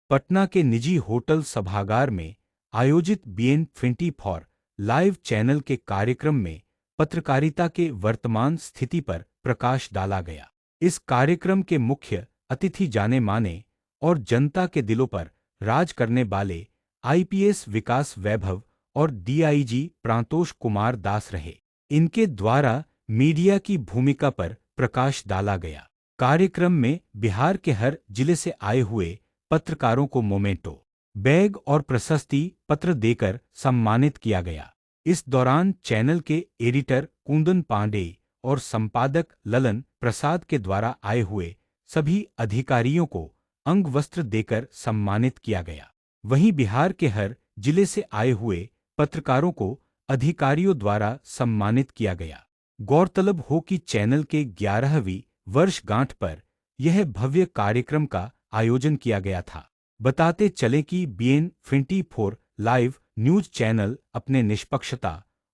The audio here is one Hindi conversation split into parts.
पटना के निजी होटल सभागार में आयोजित BN24 लाइव चैनल के कार्यक्रम में पत्रकारिता के वर्तमान स्थिति पर प्रकाश डाला गया। इस कार्यक्रम के मुख्य अतिथि जाने माने और जनता के दिलों पर राज करने वाले IPS विकास वैभव और DIG प्रांतोष कुमार दास रहे। इनके द्वारा मीडिया की भूमिका पर प्रकाश डाला गया। कार्यक्रम में बिहार के हर जिले से आए हुए पत्रकारों को मोमेंटो, बैग और प्रशस्ति पत्र देकर सम्मानित किया गया। इस दौरान चैनल के एडिटर कुंदन पांडे और संपादक ललन प्रसाद के द्वारा आए हुए सभी अधिकारियों को अंगवस्त्र देकर सम्मानित किया गया। वहीं बिहार के हर जिले से आए हुए पत्रकारों को अधिकारियों द्वारा सम्मानित किया गया। गौरतलब हो कि चैनल के 11वीं वर्षगांठ पर यह भव्य कार्यक्रम का आयोजन किया गया था। बताते चले कि BN24 लाइव न्यूज चैनल अपने निष्पक्षता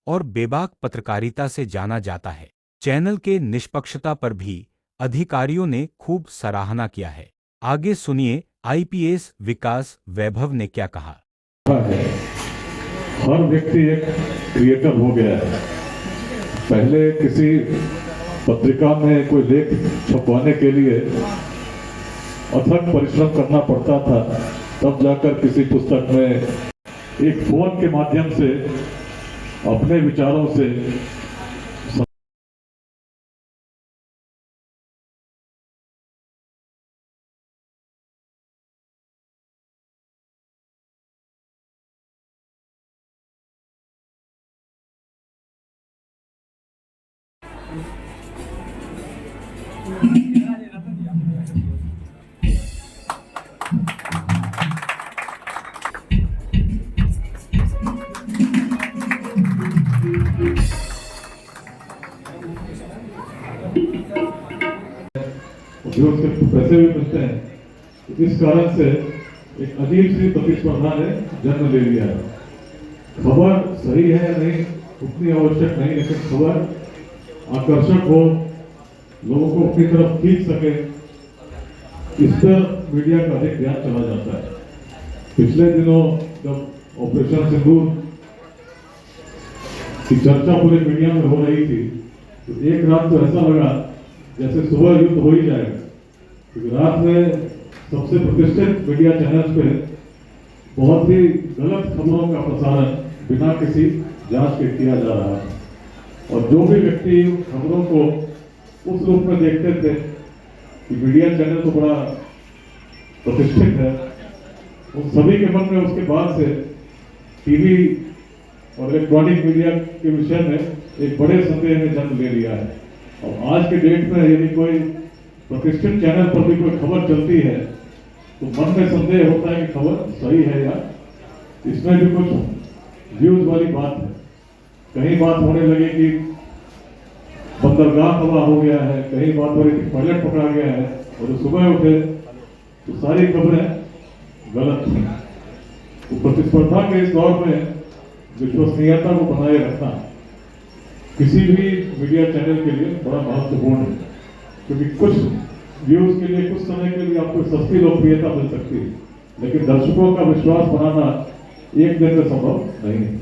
और बेबाक पत्रकारिता से जाना जाता है। चैनल के निष्पक्षता पर भी अधिकारियों ने खूब सराहना किया है। आगे सुनिए IPS विकास वैभव ने क्या कहा। हर व्यक्ति एक क्रिएटर हो गया है। पहले किसी पत्रिका में कोई लेख छपवाने के लिए अथक परिश्रम करना पड़ता था, तब जाकर किसी पुस्तक में एक फोन के माध्यम से अपने विचारों से जो उसके पैसे भी मिलते हैं। इस कारण से एक अजीब सी प्रतिस्पर्धा ने जन्म ले लिया है। खबर सही है या नहीं उतनी आवश्यक नहीं, लेकिन खबर आकर्षक हो, लोगों को अपनी तरफ खींच सके, इस पर मीडिया का अधिक ध्यान चला जाता है। पिछले दिनों जब ऑपरेशन सिंदूर की चर्चा पूरे मीडिया में हो रही थी, तो एक रात तो ऐसा लगा जैसे सुबह युद्ध हो ही जाएगा, क्योंकि रात में सबसे प्रतिष्ठित मीडिया चैनल्स पे बहुत ही गलत खबरों का प्रसारण बिना किसी जांच के किया जा रहा है। और जो भी व्यक्ति खबरों को उस रूप में देखते थे कि मीडिया चैनल तो बड़ा प्रतिष्ठित है, उन सभी के मन में उसके बाद से टीवी और इलेक्ट्रॉनिक मीडिया के विषय में एक बड़े संदेह ने जन्म ले लिया है। और आज के डेट में यदि कोई प्रतिष्ठित चैनल पर भी कोई खबर चलती है तो मन में संदेह होता है कि खबर सही है या इसमें भी कुछ व्यूज वाली बात है। कहीं बात होने लगी कि बंदरगाह तबाह हो गया है, कहीं बात हो रही थी पायलट पकड़ा गया है, और जो सुबह उठे तो सारी खबरें गलत थी। तो प्रतिस्पर्धा के इस दौर में विश्वसनीयता को बनाए रखना किसी भी मीडिया चैनल के लिए बड़ा महत्वपूर्ण है, क्योंकि कुछ व्यूज के लिए कुछ समय के लिए आपको सस्ती लोकप्रियता मिल सकती है, लेकिन दर्शकों का विश्वास बनाना एक दिन में संभव नहीं है।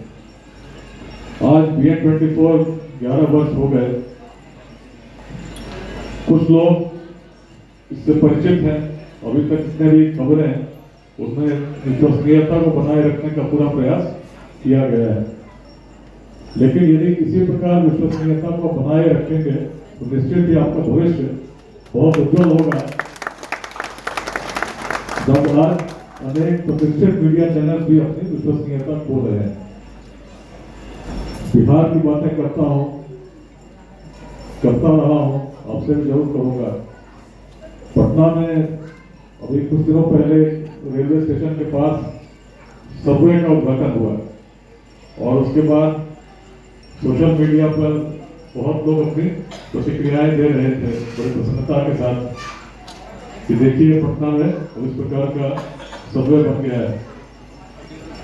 आज BN24 11 वर्ष हो गए। कुछ लोग इससे परिचित हैं, अभी तक जितने भी खबरें हैं उसमें विश्वसनीयता को बनाए रखने का पूरा प्रयास किया गया है। लेकिन यदि किसी प्रकार विश्वसनीयता को बनाए रखेंगे तो निश्चित ही आपका भविष्य बहुत उज्जवल होगा। जब आज अनेक प्रतिष्ठित मीडिया चैनल भी अपनी विश्वसनीयता खो रहे हैं। बिहार की बातें करता रहा हूं, आपसे भी जरूर कहूंगा। पटना में अभी कुछ दिनों पहले रेलवे स्टेशन के पास सबवे का उद्घाटन हुआ, और उसके बाद सोशल मीडिया पर बहुत लोग अपनी प्रतिक्रियाएं दे रहे थे बड़ी प्रसन्नता के साथ कि देखिए पटना में इस प्रकार का सबवे बन गया है।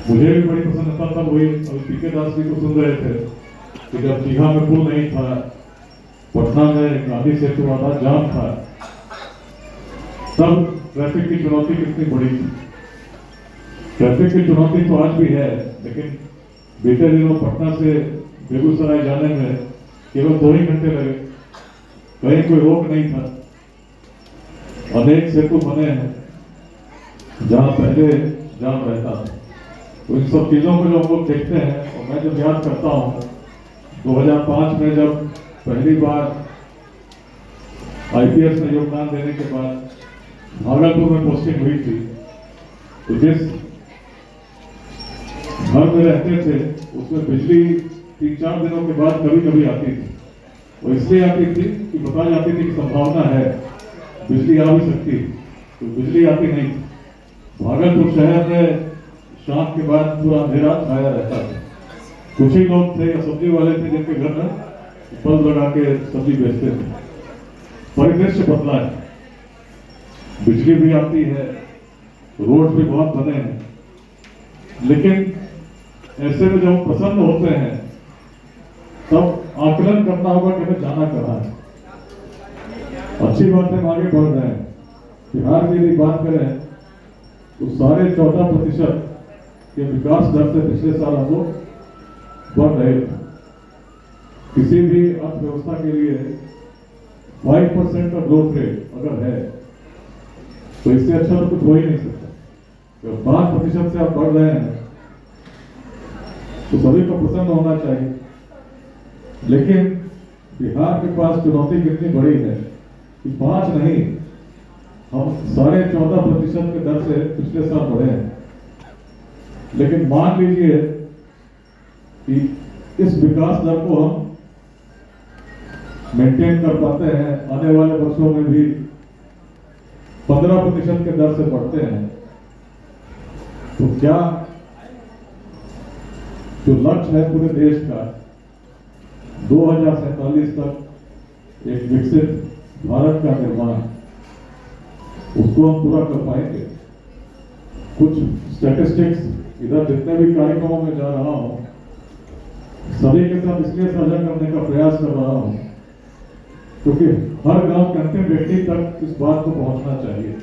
मुझे भी बड़ी प्रसन्नता तब हुई, अभी पीके दास जी को सुन रहे थे कि जब दीघा में पुल नहीं था, पटना में गांधी सेतु आधा जाम था, तब ट्रैफिक की चुनौती कितनी बड़ी थी। ट्रैफिक की चुनौती तो आज भी है, लेकिन बीते दिनों पटना से बेगूसराय जाने में केवल 2 ही घंटे लगे, कहीं कोई रोक नहीं था। अनेक सेतु बने हैं जहां पहले जाम रहता था। तो इन सब चीजों को जो हम लोग देखते हैं, और मैं जब याद करता हूँ 2005 में जब पहली बार आईपीएस में योगदान देने के बाद भागलपुर में पोस्टिंग हुई थी, तो जिस घर में रहते थे उसमें बिजली 3-4 दिनों के बाद कभी कभी आती थी। और इसलिए आती थी कि बताई जाती थी कि संभावना है बिजली आ भी सकती, तो बिजली आती नहीं थी। भागलपुर शहर में शाम के बाद पूरा अंधेरा छाया रहता था। कुछ ही लोग थे या सब्जी वाले थे जिनके घर में बल्ब लगा के सब्जी बेचते थे। परिदृश्य बदला है, बिजली भी आती है, रोड भी बहुत बने हैं, लेकिन ऐसे में जब हम प्रसन्न होते हैं तब आकलन करना होगा कि हमें जाना कहाँ है। अच्छी बात है, हम आगे बढ़ रहे हैं। बिहार की यदि बात करें तो 14.5% के विकास दर से पिछले साल हम लोग बढ़ रहे थे। किसी भी अर्थव्यवस्था के लिए 5% का ग्रोथ रेट अगर है तो इससे अच्छा तो कुछ हो ही नहीं सकता। जब 5% से आप बढ़ रहे हैं तो सभी को प्रसन्न होना चाहिए। लेकिन बिहार के पास चुनौती कितनी बड़ी है कि 5 नहीं, हम 14.5% के दर से पिछले साल बढ़े हैं। लेकिन मान लीजिए कि इस विकास दर को हम मेंटेन कर पाते हैं, आने वाले वर्षों में भी 15% के दर से बढ़ते हैं, तो क्या जो लक्ष्य है पूरे देश का 2047 तक एक विकसित भारत का निर्माण, उसको हम पूरा कर पाएंगे? कुछ स्टैटिस्टिक्स इधर जितने भी कार्यक्रमों में जा रहा हूं सभी के साथ इसलिए साझा करने का प्रयास कर रहा हूं क्योंकि हर गांव के अंतिम व्यक्ति तक इस बात को पहुंचना चाहिए।